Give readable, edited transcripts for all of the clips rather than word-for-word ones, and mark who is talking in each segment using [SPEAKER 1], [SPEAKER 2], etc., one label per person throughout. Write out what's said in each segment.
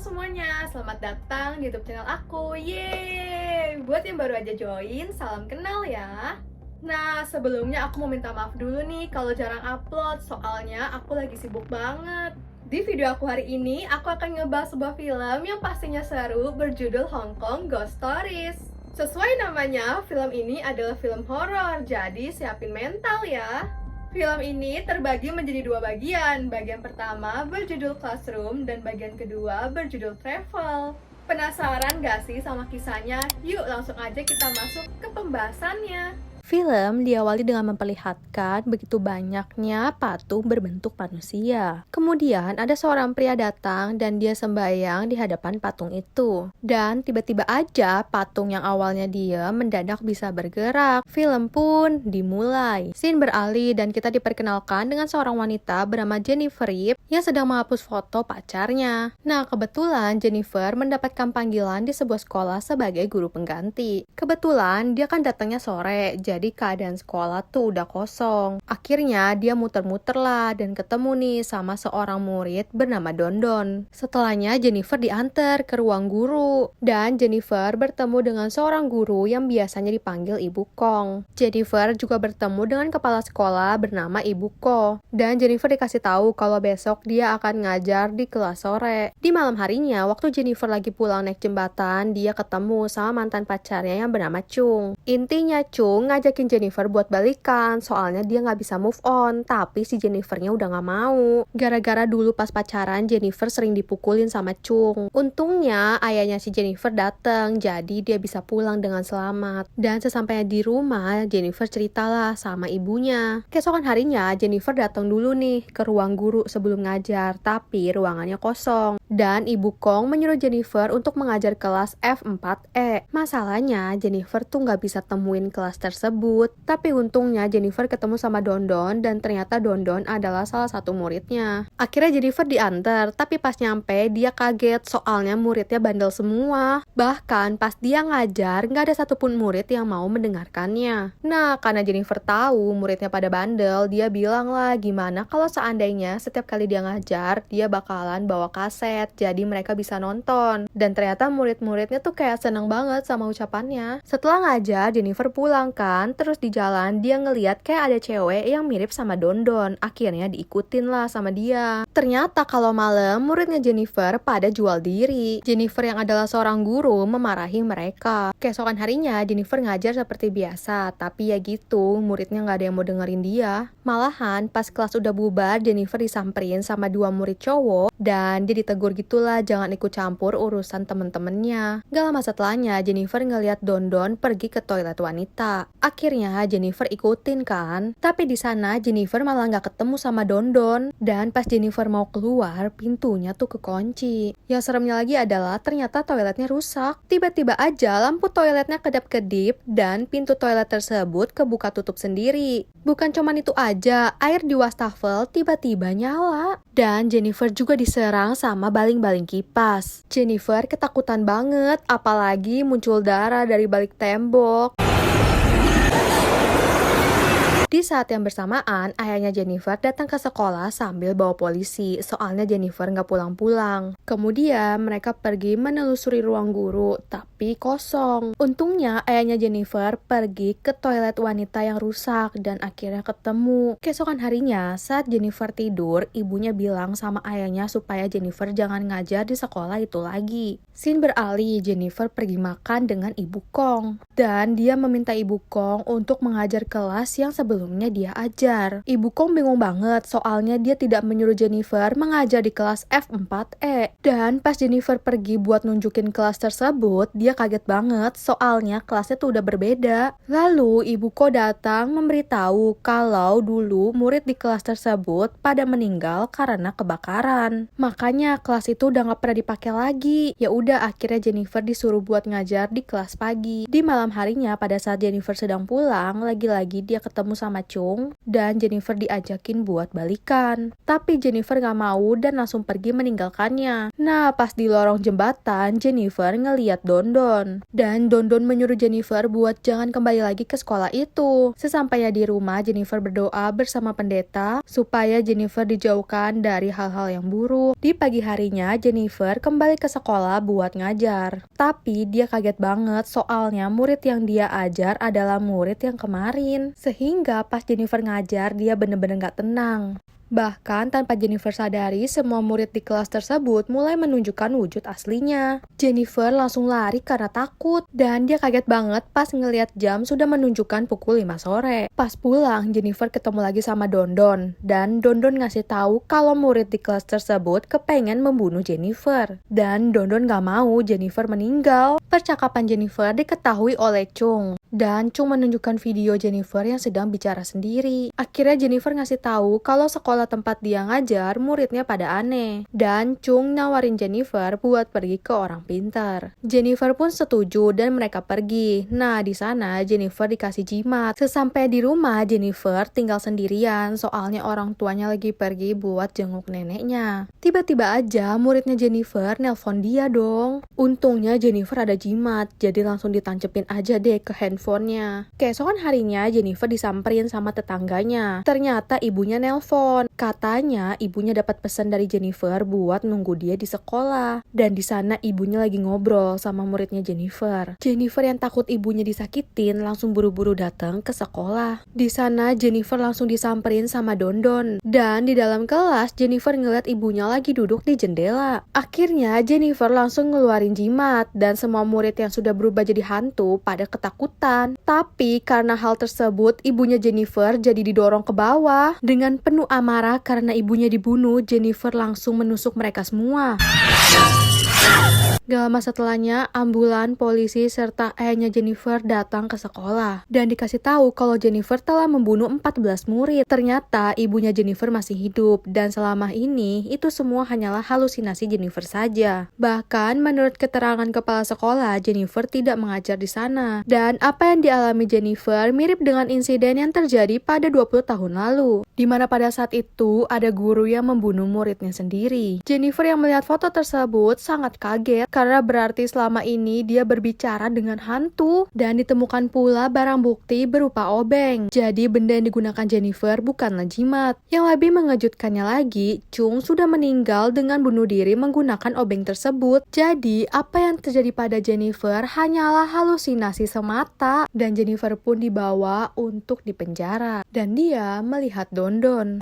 [SPEAKER 1] semuanya, selamat datang di YouTube channel aku. Yeay! Buat yang baru aja join, salam kenal ya. Nah, sebelumnya aku mau minta maaf dulu nih kalau jarang upload, soalnya aku lagi sibuk banget. Di video aku hari ini, aku akan ngebahas sebuah film yang pastinya seru berjudul Hong Kong Ghost Stories. Sesuai namanya, film ini adalah film horor, jadi siapin mental ya. Film ini terbagi menjadi dua bagian. Bagian pertama berjudul Classroom dan bagian kedua berjudul Travel. Penasaran gak sih sama kisahnya? Yuk langsung aja kita masuk ke pembahasannya.
[SPEAKER 2] Film diawali dengan memperlihatkan begitu banyaknya patung berbentuk manusia. Kemudian ada seorang pria datang dan dia sembahyang di hadapan patung itu. Dan tiba-tiba aja patung yang awalnya diam mendadak bisa bergerak. Film pun dimulai. Scene beralih dan kita diperkenalkan dengan seorang wanita bernama Jennifer Yip yang sedang menghapus foto pacarnya. Nah, kebetulan Jennifer mendapatkan panggilan di sebuah sekolah sebagai guru pengganti. Kebetulan dia kan datangnya sore, jadi keadaan sekolah tuh udah kosong. Akhirnya dia muter-muter lah dan ketemu nih sama seorang murid bernama Dondon. Setelahnya Jennifer diantar ke ruang guru dan Jennifer bertemu dengan seorang guru yang biasanya dipanggil Ibu Kong. Jennifer juga bertemu dengan kepala sekolah bernama Ibu Ko dan Jennifer dikasih tahu kalau besok dia akan ngajar di kelas sore. Di malam harinya, waktu Jennifer lagi pulang naik jembatan, dia ketemu sama mantan pacarnya yang bernama Chung. Intinya Chung ngajakin Jennifer buat balikan, soalnya dia nggak bisa move on, tapi si Jennifernya udah nggak mau. Gara-gara dulu pas pacaran, Jennifer sering dipukulin sama Chung. Untungnya ayahnya si Jennifer datang, jadi dia bisa pulang dengan selamat. Dan sesampainya di rumah, Jennifer ceritalah sama ibunya. Keesokan harinya, Jennifer datang dulu nih ke ruang guru sebelum ngajar, tapi ruangannya kosong. Dan Ibu Kong menyuruh Jennifer untuk mengajar kelas F4E. Masalahnya, Jennifer tuh nggak bisa temuin kelas tersebut. Tapi untungnya Jennifer ketemu sama Dondon dan ternyata Dondon adalah salah satu muridnya. Akhirnya Jennifer diantar, tapi pas nyampe dia kaget soalnya muridnya bandel semua. Bahkan pas dia ngajar, nggak ada satupun murid yang mau mendengarkannya. Nah, karena Jennifer tahu muridnya pada bandel, dia bilang lah gimana kalau seandainya setiap kali dia ngajar, dia bakalan bawa kaset, jadi mereka bisa nonton. Dan ternyata murid-muridnya tuh kayak seneng banget sama ucapannya. Setelah ngajar, Jennifer pulang kan, terus di jalan dia ngeliat kayak ada cewek yang mirip sama Dondon. Akhirnya diikutin lah sama dia. Ternyata kalau malam, muridnya Jennifer pada jual diri. Jennifer yang adalah seorang guru memarahi mereka. Keesokan harinya, Jennifer ngajar seperti biasa, tapi ya gitu, muridnya nggak ada yang mau dengerin dia. Malahan, pas kelas udah bubar, Jennifer disamperin sama dua murid cowok, dan dia ditegur gitulah jangan ikut campur urusan temen-temennya. Gak lama setelahnya, Jennifer ngeliat Dondon pergi ke toilet wanita. Akhirnya Jennifer ikutin kan, tapi di sana Jennifer malah nggak ketemu sama Dondon. Dan pas Jennifer mau keluar, pintunya tuh kekunci. Yang seremnya lagi adalah ternyata toiletnya rusak. Tiba-tiba aja lampu toiletnya kedap-kedip dan pintu toilet tersebut kebuka tutup sendiri. Bukan cuman itu aja, air di wastafel tiba-tiba nyala. Dan Jennifer juga diserang sama baling-baling kipas. Jennifer ketakutan banget, apalagi muncul darah dari balik tembok. Di saat yang bersamaan, ayahnya Jennifer datang ke sekolah sambil bawa polisi, soalnya Jennifer nggak pulang-pulang. Kemudian mereka pergi menelusuri ruang guru, tapi kosong. Untungnya ayahnya Jennifer pergi ke toilet wanita yang rusak dan akhirnya ketemu. Keesokan harinya, saat Jennifer tidur, ibunya bilang sama ayahnya supaya Jennifer jangan ngajar di sekolah itu lagi. Scene beralih, Jennifer pergi makan dengan Ibu Kong. Dan dia meminta Ibu Kong untuk mengajar kelas yang sebelumnya dia ajar. Ibu Kong bingung banget soalnya dia tidak menyuruh Jennifer mengajar di kelas F4E. Dan pas Jennifer pergi buat nunjukin kelas tersebut, dia kaget banget soalnya kelasnya tuh udah berbeda. Lalu Ibu Kong datang memberitahu kalau dulu murid di kelas tersebut pada meninggal karena kebakaran. Makanya kelas itu udah gak pernah dipakai lagi. Ya udah, akhirnya Jennifer disuruh buat ngajar di kelas pagi. Di malam harinya pada saat Jennifer sedang pulang, lagi-lagi dia ketemu sama sama Chung dan Jennifer diajakin buat balikan. Tapi Jennifer gak mau dan langsung pergi meninggalkannya. Nah, pas di lorong jembatan, Jennifer ngeliat Dondon. Dan Dondon menyuruh Jennifer buat jangan kembali lagi ke sekolah itu. Sesampainya di rumah, Jennifer berdoa bersama pendeta supaya Jennifer dijauhkan dari hal-hal yang buruk. Di pagi harinya, Jennifer kembali ke sekolah buat ngajar. Tapi dia kaget banget soalnya murid yang dia ajar adalah murid yang kemarin. Sehingga pas Jennifer ngajar, dia bener-bener gak tenang. Bahkan tanpa Jennifer sadari, semua murid di kelas tersebut mulai menunjukkan wujud aslinya. Jennifer langsung lari karena takut, dan dia kaget banget pas ngeliat jam sudah menunjukkan pukul 5 sore. Pas pulang, Jennifer ketemu lagi sama Dondon, dan Dondon ngasih tahu kalau murid di kelas tersebut kepengen membunuh Jennifer. Dan Dondon gak mau Jennifer meninggal. Percakapan Jennifer diketahui oleh Chung. Dan Chung menunjukkan video Jennifer yang sedang bicara sendiri. Akhirnya Jennifer ngasih tahu kalau sekolah tempat dia ngajar muridnya pada aneh. Dan Chung nawarin Jennifer buat pergi ke orang pintar. Jennifer pun setuju dan mereka pergi. Nah, di sana Jennifer dikasih jimat. Sesampai di rumah, Jennifer tinggal sendirian soalnya orang tuanya lagi pergi buat jenguk neneknya. Tiba-tiba aja muridnya Jennifer nelpon dia dong. Untungnya Jennifer ada jimat, jadi langsung ditancepin aja deh ke handphonenya. Keesokan harinya Jennifer disamperin sama tetangganya. Ternyata ibunya nelpon. Katanya ibunya dapat pesan dari Jennifer buat nunggu dia di sekolah. Dan di sana ibunya lagi ngobrol sama muridnya Jennifer. Jennifer yang takut ibunya disakitin langsung buru-buru datang ke sekolah. Di sana Jennifer langsung disamperin sama Dondon. Dan di dalam kelas Jennifer ngeliat ibunya lagi duduk di jendela. Akhirnya Jennifer langsung ngeluarin jimat dan semua murid yang sudah berubah jadi hantu pada ketakutan. Tapi karena hal tersebut ibunya Jennifer jadi didorong ke bawah. Dengan penuh amarah karena ibunya dibunuh, Jennifer langsung menusuk mereka semua. Gak lama setelahnya, ambulan, polisi, serta ayahnya Jennifer datang ke sekolah. Dan dikasih tahu kalau Jennifer telah membunuh 14 murid. Ternyata ibunya Jennifer masih hidup. Dan selama ini, itu semua hanyalah halusinasi Jennifer saja. Bahkan menurut keterangan kepala sekolah, Jennifer tidak mengajar di sana. Dan apa yang dialami Jennifer mirip dengan insiden yang terjadi pada 20 tahun lalu. Di mana pada saat itu, ada guru yang membunuh muridnya sendiri. Jennifer yang melihat foto tersebut sangat kaget karena berarti selama ini dia berbicara dengan hantu. Dan ditemukan pula barang bukti berupa obeng. Jadi benda yang digunakan Jennifer bukanlah jimat. Yang lebih mengejutkannya lagi, Chung sudah meninggal dengan bunuh diri menggunakan obeng tersebut. Jadi apa yang terjadi pada Jennifer hanyalah halusinasi semata. Dan Jennifer pun dibawa untuk dipenjara. Dan dia melihat Dondon.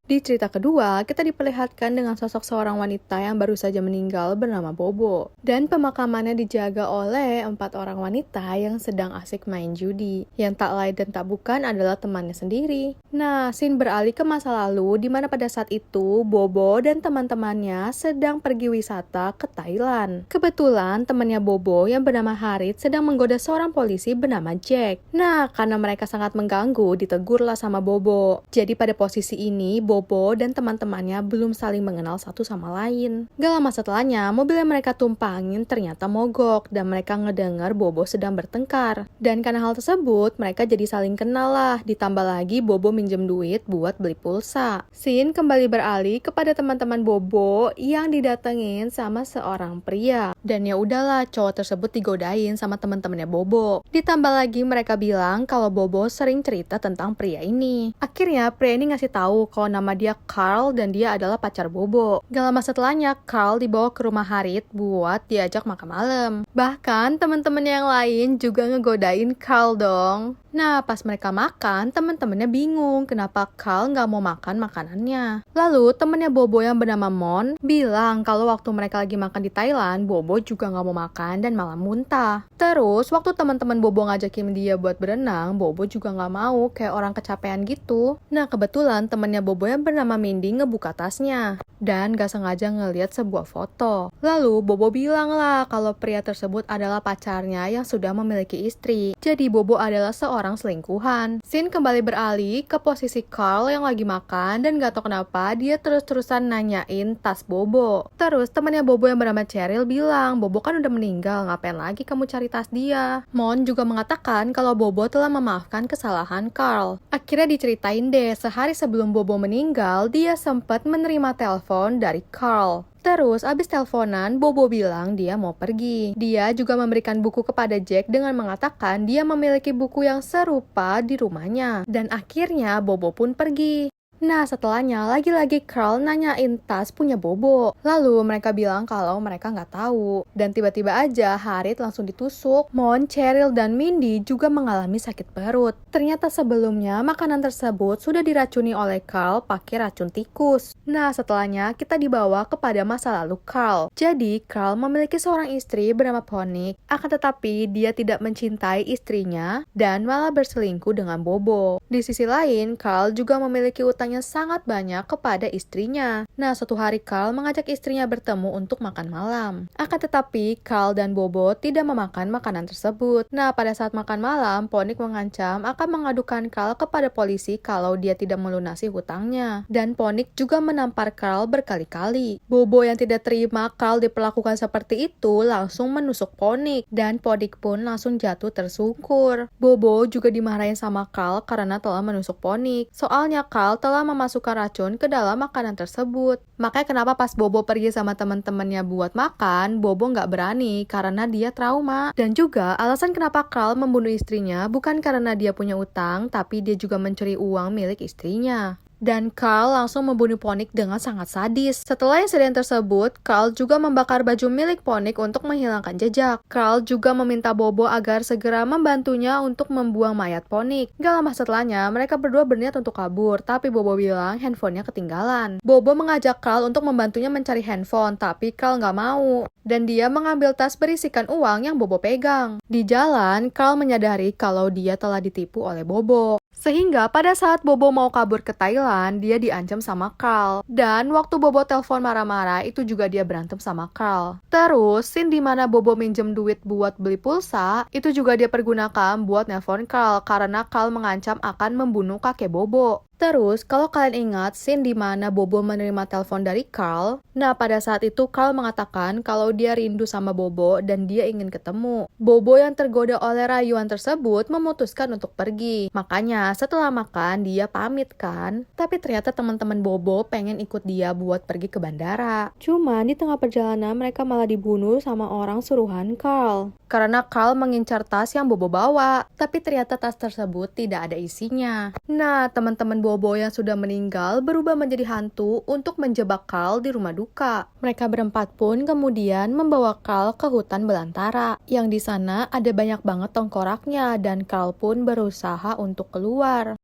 [SPEAKER 2] Di cerita kedua, kita diperlihatkan dengan sosok seorang wanita yang baru saja meninggal bernama Bobo. Dan pemakamannya dijaga oleh 4 orang wanita yang sedang asik main judi. Yang tak lain dan tak bukan adalah temannya sendiri. Nah, scene beralih ke masa lalu di mana pada saat itu Bobo dan teman-temannya sedang pergi wisata ke Thailand. Kebetulan temannya Bobo yang bernama Harit sedang menggoda seorang polisi bernama Jack. Nah, karena mereka sangat mengganggu, ditegurlah sama Bobo. Jadi pada posisi ini, Bobo dan teman-temannya belum saling mengenal satu sama lain. Gak lama setelahnya, mobil yang mereka tumpangin ternyata mogok dan mereka ngedengar Bobo sedang bertengkar. Dan karena hal tersebut, mereka jadi saling kenal lah. Ditambah lagi Bobo minjem duit buat beli pulsa. Scene kembali beralih kepada teman-teman Bobo yang didatengin sama seorang pria. Dan ya udahlah, cowok tersebut digodain sama teman-temannya Bobo. Ditambah lagi mereka bilang kalau Bobo sering cerita tentang pria ini. Akhirnya pria ini ngasih tahu kalau nama dia Carl dan dia adalah pacar Bobo. Gak lama setelahnya, Carl dibawa ke rumah Harit buat diajak makan malam. Bahkan teman-teman yang lain juga ngegodain Carl dong. Nah, pas mereka makan, teman-temannya bingung kenapa Carl nggak mau makan makanannya. Lalu temennya Bobo yang bernama Mon bilang kalau waktu mereka lagi makan di Thailand, Bobo juga nggak mau makan dan malah muntah. Terus waktu teman-teman Bobo ngajakin dia buat berenang, Bobo juga nggak mau, kayak orang kecapean gitu. Nah, kebetulan temennya Bobo yang bernama Mindy ngebuka tasnya dan gak sengaja ngeliat sebuah foto. Lalu Bobo bilang lah kalau pria tersebut adalah pacarnya yang sudah memiliki istri. Jadi Bobo adalah seorang seorang selingkuhan. Scene kembali beralih ke posisi Carl yang lagi makan dan gak tau kenapa dia terus-terusan nanyain tas Bobo. Terus temannya Bobo yang bernama Cheryl bilang, Bobo kan udah meninggal, ngapain lagi kamu cari tas dia? Mon juga mengatakan kalau Bobo telah memaafkan kesalahan Carl. Akhirnya diceritain deh, sehari sebelum Bobo meninggal, dia sempat menerima telepon dari Carl. Terus, abis teleponan, Bobo bilang dia mau pergi. Dia juga memberikan buku kepada Jack dengan mengatakan dia memiliki buku yang serupa di rumahnya. Dan akhirnya, Bobo pun pergi. Nah, setelahnya, lagi-lagi Carl nanyain tas punya Bobo. Lalu, mereka bilang kalau mereka nggak tahu. Dan tiba-tiba aja, Harriet langsung ditusuk. Mon, Cheryl, dan Mindy juga mengalami sakit perut. Ternyata sebelumnya, makanan tersebut sudah diracuni oleh Carl pakai racun tikus. Nah, setelahnya, kita dibawa kepada masa lalu Carl. Jadi, Carl memiliki seorang istri bernama Ponique. Akan tetapi, dia tidak mencintai istrinya dan malah berselingkuh dengan Bobo. Di sisi lain, Carl juga memiliki utangnya sangat banyak kepada istrinya. Nah, suatu hari Carl mengajak istrinya bertemu untuk makan malam. Akan tetapi, Carl dan Bobo tidak memakan makanan tersebut. Nah, pada saat makan malam, Ponique mengancam akan mengadukan Carl kepada polisi kalau dia tidak melunasi hutangnya. Dan Ponique juga menampar Carl berkali-kali. Bobo yang tidak terima Carl diperlakukan seperti itu langsung menusuk Ponique. Dan Ponique pun langsung jatuh tersungkur. Bobo juga dimarahin sama Carl karena telah menusuk Ponique. Soalnya Carl telah memasukkan racun ke dalam makanan tersebut. Makanya kenapa pas Bobo pergi sama teman-temannya buat makan, Bobo nggak berani karena dia trauma. Dan juga alasan kenapa Carl membunuh istrinya bukan karena dia punya utang, tapi dia juga mencuri uang milik istrinya. Dan Carl langsung membunuh Ponique dengan sangat sadis. Setelah insiden tersebut, Carl juga membakar baju milik Ponique untuk menghilangkan jejak. Carl juga meminta Bobo agar segera membantunya untuk membuang mayat Ponique. Gak lama setelahnya, mereka berdua berniat untuk kabur, tapi Bobo bilang handphonenya ketinggalan. Bobo mengajak Carl untuk membantunya mencari handphone, tapi Carl gak mau. Dan dia mengambil tas berisikan uang yang Bobo pegang. Di jalan, Carl menyadari kalau dia telah ditipu oleh Bobo. Sehingga pada saat Bobo mau kabur ke Thailand, dia diancam sama Carl. Dan waktu Bobo telepon marah-marah, itu juga dia berantem sama Carl. Terus, scene dimana Bobo minjem duit buat beli pulsa, itu juga dia pergunakan buat nelpon Carl karena Carl mengancam akan membunuh kakek Bobo. Terus, kalau kalian ingat scene di mana Bobo menerima telepon dari Carl, nah pada saat itu Carl mengatakan kalau dia rindu sama Bobo dan dia ingin ketemu. Bobo yang tergoda oleh rayuan tersebut memutuskan untuk pergi. Makanya setelah makan dia pamit kan. Tapi ternyata teman-teman Bobo pengen ikut dia buat pergi ke bandara. Cuma di tengah perjalanan mereka malah dibunuh sama orang suruhan Carl. Karena Carl mengincar tas yang Bobo bawa. Tapi ternyata tas tersebut tidak ada isinya. Nah, teman-teman Bobo yang sudah meninggal berubah menjadi hantu untuk menjebak Carl di rumah duka. Mereka berempat pun kemudian membawa Carl ke hutan belantara, yang di sana ada banyak banget tengkoraknya dan Carl pun berusaha untuk keluar.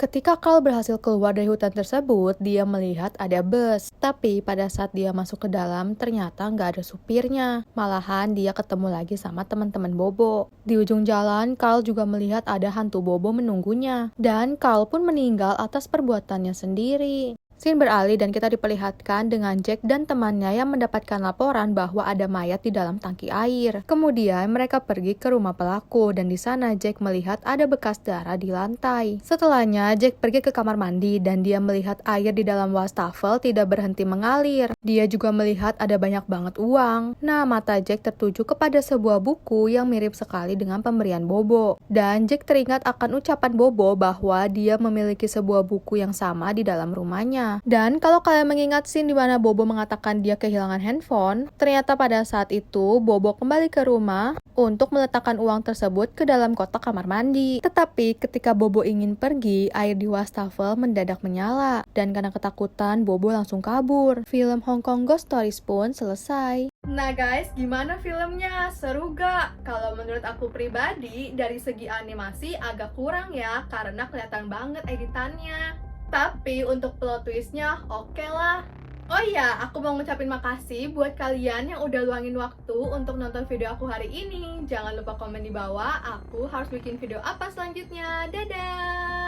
[SPEAKER 2] Ketika Carl berhasil keluar dari hutan tersebut, dia melihat ada bus. Tapi pada saat dia masuk ke dalam, ternyata nggak ada supirnya. Malahan dia ketemu lagi sama teman-teman Bobo. Di ujung jalan, Carl juga melihat ada hantu Bobo menunggunya. Dan Carl pun meninggal atas perbuatannya sendiri. Scene beralih dan kita diperlihatkan dengan Jack dan temannya yang mendapatkan laporan bahwa ada mayat di dalam tangki air. Kemudian mereka pergi ke rumah pelaku dan di sana Jack melihat ada bekas darah di lantai. Setelahnya Jack pergi ke kamar mandi dan dia melihat air di dalam wastafel tidak berhenti mengalir. Dia juga melihat ada banyak banget uang. Nah, mata Jack tertuju kepada sebuah buku yang mirip sekali dengan pemberian Bobo. Dan Jack teringat akan ucapan Bobo bahwa dia memiliki sebuah buku yang sama di dalam rumahnya. Dan kalau kalian mengingat scene di mana Bobo mengatakan dia kehilangan handphone, ternyata pada saat itu Bobo kembali ke rumah untuk meletakkan uang tersebut ke dalam kotak kamar mandi. Tetapi ketika Bobo ingin pergi, air di wastafel mendadak menyala. Dan karena ketakutan, Bobo langsung kabur. Film Hong Kong Ghost Stories pun selesai.
[SPEAKER 1] Nah guys, gimana filmnya? Seru gak? Kalau menurut aku pribadi, dari segi animasi agak kurang ya, karena kelihatan banget editannya. Tapi untuk plot twistnya oke lah. Oh iya, aku mau ngucapin makasih buat kalian yang udah luangin waktu untuk nonton video aku hari ini. Jangan lupa komen di bawah, aku harus bikin video apa selanjutnya. Dadah!